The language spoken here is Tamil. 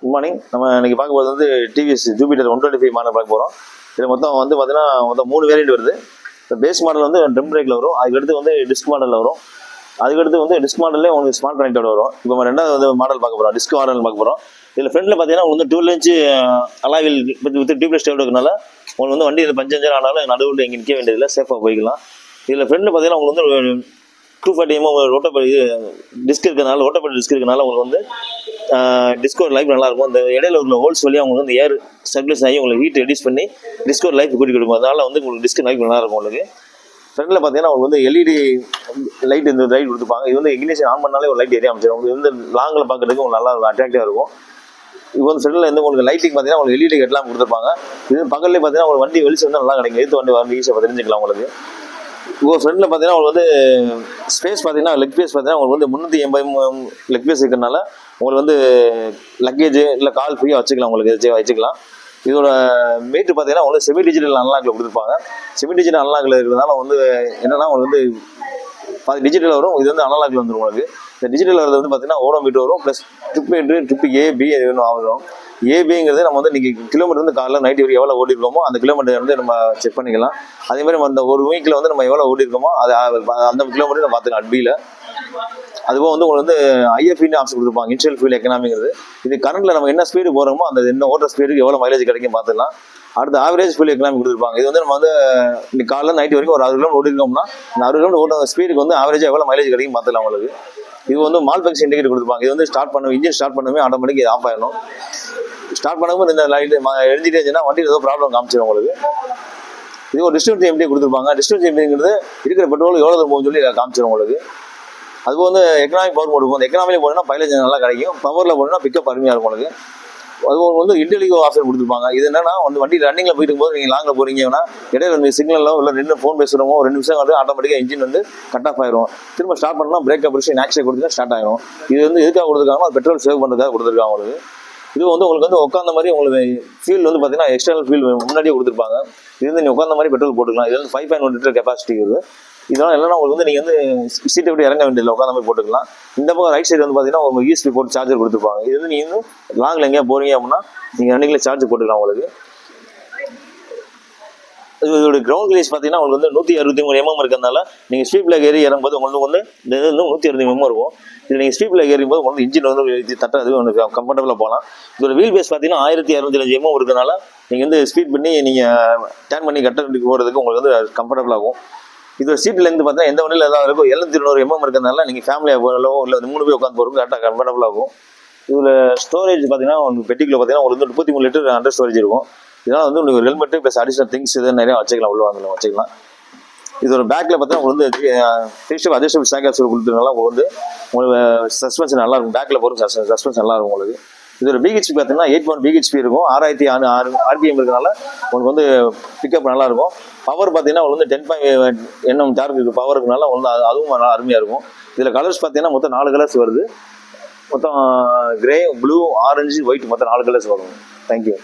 Good morning. நம்ம இன்னைக்கு பார்க்க போகிறது வந்து டிவிஎஸ் ஜூபிட்டர் 125 மாடல் பார்க்க போகிறோம். இதில் மொத்தம் வந்து பார்த்தீங்கன்னா மொத்தம் 3 வேரியண்ட் வருது. இப்போ பேஸ் மாடல் வந்து ட்ரம் பிரேக்கில் வரும், அதுக்கடுத்து வந்து டிஸ்க் மாடலில் வரும், அதுக்கடுத்து வந்து டிஸ்க் மாடல்லே உங்களுக்கு ஸ்மார்ட் கனெக்டோட வரும். இப்போ நம்ம ரெண்டாவது வந்து மாடல் பார்க்க போகிறோம், டிஸ்க் மாடல் பார்க்க போகிறோம். இதில் ஃப்ரண்ட்டில் பார்த்தீங்கன்னா உங்களுக்கு வந்து 12 இன்ச் அலாவில் வித் டியூப்லெஸ் டேப் இருக்கனால உங்களுக்கு வந்து வண்டி இது பஞ்சஞ்சர் ஆனாலும் நடுவில் எங்கே நிற்க வேண்டியதில்லை, சேஃபாக போய்க்கலாம். இதில் ஃப்ரண்ட்டில் பார்த்தீங்கன்னா உங்களுக்கு வந்து 240 mm ரோட்டோபடி டிஸ்க் இருக்கிறதுனால, ரோட்டோபடி டிஸ்க் இருக்கிறதுனால உங்களுக்கு வந்து டிஸ்கோர் லைஃப் நல்லாயிருக்கும். இந்த இடையில உள்ள ஹோல்ஸ் வழியாக உங்களுக்கு வந்து ஏர் சர்க்குலேஷன் ஆகி உங்களுக்கு ஹீட் ரெடியூஸ் பண்ணி டிஸ்கோர் லைஃப் கூட்டி கொடுக்கும். அதனால வந்து உங்களுக்கு டிஸ்க் லைஃப் நல்லாயிருக்கும். உங்களுக்கு ஃப்ரண்ட்டில் பார்த்தீங்கன்னா உங்களுக்கு வந்து எல்இடி லைட் இந்த லைட் கொடுத்துருப்பாங்க. இது வந்து இக்னிஷன் ஆன் பண்ணாலே ஒரு லைட் எரிய அமைச்சிடும். உங்களுக்கு வந்து லாங்கில் பார்க்குறதுக்கு உங்களுக்கு நல்லா அட்ராக்டிவாக இருக்கும். இப்போ வந்து ஃப்ரண்ட்டில் வந்து உங்களுக்கு லைட்டிங் பார்த்தீங்கன்னா உங்களுக்கு எல்இடி ஹெட்லாம் கொடுத்துருப்பாங்க. இது பக்கத்துலேயே பார்த்தீங்கன்னா உங்களுக்கு வண்டி வெளிச்சம் வந்து நல்லா கிடைக்கும். எடுத்து வண்டி ஈஸியாக தெரிஞ்சுக்கலாம். உங்களுக்கு இப்போ ஃப்ரண்ட்டில் பார்த்தீங்கன்னா உங்களுக்கு வந்து ஸ்பேஸ் பார்த்தீங்கன்னா லெக் ஸ்பேஸ் பார்த்தீங்கன்னா உங்களுக்கு வந்து 380 லெக் ஸ்பேஸ் இருக்கிறதுனால உங்களுக்கு வந்து லக்கேஜ் இல்லை கால் ஃப்ரீயாக வச்சுக்கலாம். உங்களுக்கு வச்சுக்கலாம். இதோட மீட்ரு பார்த்தீங்கன்னா உங்களுக்கு செமி டிஜிட்டல் அன்லாக்ல கொடுத்துருப்பாங்க. செமி டிஜிட்டல் அன்லாக்ல இருக்கிறதுனால வந்து என்னன்னா உங்களுக்கு வந்து டிஜிட்டல் வரும், இது வந்து அனலாக்ல வந்துடும். உங்களுக்கு இந்த டிஜிட்டல் வரது வந்து பார்த்தீங்கன்னா ஓடோ மீட்டர் வரும், plus trip meter, trip A B அது வேணும் ஆகும். ஏபிங்கிறது நம்ம வந்து இன்னைக்கு கிலோமீட்டர் வந்து காலையில் நைட் வரைக்கும் எவ்வளோ ஓடிருக்கோமோ அந்த கிலோமீட்டர் வந்து நம்ம செக் பண்ணிக்கலாம். அதே மாதிரி அந்த ஒரு வீக்கில் வந்து நம்ம எவ்வளோ ஓடிருக்கோமோ அது அந்த கிலோமீட்டர் நம்ம பார்த்துக்கலாம் அட்பியில். அதுபோக வந்து உங்களுக்கு வந்து ஐஎஃப்இன்னு ஆப்ஷன் கொடுத்துருப்பாங்க, இன்ஷியல் ஃபியூல் எக்கனாமிங்கிறது. இது கரண்ட்டில் நம்ம என்ன ஸ்பீடு போகிறோமோ அந்த என்ன ஓட்டுற ஸ்பீடுக்கு எவ்வளோ மைலேஜ் கிடைக்கும் பார்த்துக்கலாம். அடுத்து ஆவரேஜ் ஃபியூல் எக்கனாமி கொடுத்துருப்பாங்க. இது வந்து நம்ம வந்து இன்னைக்கு காலையில் நைட் வரைக்கும் ஒரு 60 கிலோமீட்டர் ஓடிருக்கோம்னா அந்த 60 கிலோமீட்டர் ஓட்ட ஸ்பீடுக்கு வந்து ஆவரேஜாக எவ்வளோ மைலேஜ் கிடைக்கும் பார்த்துக்கலாம். உங்களுக்கு இது வந்து மால்பெக்ஸ் இண்டிகேட்டர் கொடுத்துருப்பாங்க. இது வந்து ஸ்டார்ட் பண்ண இன்ஜின் ஸ்டார்ட் பண்ணவே ஆட்டோமேட்டிக் இது ஆஃப் ஆயிடும். ஸ்டார்ட் பண்ணும்போது இந்த லைட் எழுதிட்டே இருந்துச்சுன்னா வண்டியில் ஏதோ ப்ராப்ளம் காமிச்சிடும். உங்களுக்கு இது ஒரு டிஸ்டன்ஸ் எம்டி கொடுத்துருப்பாங்க. டிஸ்டன்ஸ் எம்டிங்கிறது இருக்கிற பெட்ரோல் எவ்வளோ தூரம் போகும் சொல்லி காமிச்சிடும். உங்களுக்கு அது வந்து எக்கனாமிக் பவர் மோடு போகும். எக்கனாமிக் போனோம்னா மைலேஜ் நல்லா கிடைக்கும், பவரில் போனோம்னா பிக்கப் அருமையாக இருக்கும். உங்களுக்கு அது வந்து இன்டெலிகோ ஆப்ஷன் கொடுத்துருப்பாங்க. இது என்னன்னா வந்து வண்டி ரன்னிங்கில் போயிட்டு போது நீங்கள் லாங்கில் போறீங்கன்னா இடையில வந்து சிக்னலோ இல்லை நின்று ஃபோன் பேசுகிறோமோ 2 நிமிஷம் வந்து ஆட்டோமேட்டிக்காக இன்ஜின் வந்து கட் ஆஃப் ஆயிரும். திரும்ப ஸ்டார்ட் பண்ணால் பிரேக் அப்ரிஷன் ஆக்சிடென்ட் கொடுத்துட்டா ஸ்டார்ட் ஆயிரும். இது வந்து எதுக்காக கொடுத்துருக்காங்கன்னா பெட்ரோல் சேவ் பண்ணுறதுக்காக கொடுத்துருக்காங்க. உங்களுக்கு இது வந்து உங்களுக்கு வந்து உட்காந்த மாதிரி உங்களுக்கு ஃபியூல் வந்து பார்த்தீங்கன்னா எக்ஸ்டர்னல் ஃபியூல் முன்னாடியே கொடுத்துருப்பாங்க. இது வந்து நீங்கள் உட்காந்த மாதிரி பெட்ரோல் போட்டுக்கலாம். இது வந்து 5.1 லிட்டர் கெப்பாசிட்டி இருக்குது. இதெல்லாம் இல்லைன்னா உங்களுக்கு வந்து நீங்கள் வந்து சீட்டை விட்டு இறங்க வேண்டியதில்லை, உட்காந்த மாதிரி போட்டுக்கலாம். இந்த பக்கம் ரைட் சைடு வந்து பார்த்தீங்கன்னா உங்களுக்கு யூஎஸ்பி போட்டு சார்ஜர் கொடுத்துருப்பாங்க. இது வந்து நீங்கள் வந்து லாங்கில் எங்கேயா போகிறீங்க அப்படின்னா நீங்கள் ரன்னிங்கில் சார்ஜ் போட்டுக்கலாம். உங்களுக்கு இதோட கிரவுண்ட் கிளேஸ் பார்த்தீங்கன்னா உங்களுக்கு வந்து 163 mm இருக்கிறதுனால நீங்கள் ஸ்பீட் ஏறி இறங்கும்போது உங்களுக்கு வந்து இந்த இது வந்து 160 mm இருக்கும். இது நீங்கள் ஸ்பீட் ஏறும்போது உங்களுக்கு உங்களுக்கு இன்ஜின் வந்து தட்டாது, உங்களுக்கு கம்ஃபர்டபுளாக போகலாம். இதோட வீல் பேஸ் பார்த்தீங்கன்னா 1605 mm இருக்கிறதுனால நீங்கள் வந்து ஸ்பீட் பண்ணி நீங்கள் டேர்ன் பண்ணி கட்ட போகிறதுக்கு உங்களுக்கு வந்து கம்ஃபர்டபுளாகும். இதோட சீட் லென்த் பார்த்தீங்கன்னா எந்த வண்டியில் ஏதாவது இருக்கும் 720 mm இருக்கிறதுனால நீங்கள் ஃபேமிலியாக போகிறோ இல்லை 3 பேர் உட்காந்து போகிறதுக்கு கரெக்டாக கம்ஃபர்டபுளாகும். இதில் ஸ்டோரேஜ் பார்த்தீங்கன்னா உங்களுக்கு பெட்டிக்குள்ள பார்த்தீங்கன்னா உங்களுக்கு வந்து 33 லிட்டர் அண்டர் ஸ்டோரேஜ் இருக்கும். இதனால் வந்து உங்களுக்கு ஹெல்மெட்டு ப்ளஸ் அடிஷனல் திங்ஸ் இது நிறையா வச்சுக்கலாம், உள்ள வந்து வச்சுக்கலாம். இதோட பேக்கில் பார்த்தீங்கன்னா உங்களுக்கு வந்து 3 ஸ்டெப் அட்ஜஸ்டபிள் ஸ்டாக்கர்ஸ் கொடுத்துருக்கனால உங்களுக்கு வந்து உங்களுக்கு சஸ்பென்ஷன் நல்லா இருக்கும். பேக்கில் போகிற சஸ்பென்ஷன் நல்லா இருக்கும். உங்களுக்கு இதோட பிஹெச்பி பார்த்தீங்கன்னா 8.1 பிஹெச்பி இருக்கும். 6006 RPM இருக்கிறனால உங்களுக்கு வந்து பிக்கப் நல்லா இருக்கும். பவர் பார்த்தீங்கன்னா உங்களுக்கு வந்து 10.1 NM டார்க் பவர் இருக்கனால வந்து அதுவும் நல்லா அருமையாக இருக்கும். இதில் கலர்ஸ் பார்த்தீங்கன்னா மொத்தம் 4 கலர்ஸ் வருது. மொத்தம் கிரே, ப்ளூ, ஆரஞ்சு, ஒயிட் மொத்தம் 4 கலர்ஸ் வரும். தேங்க்யூ.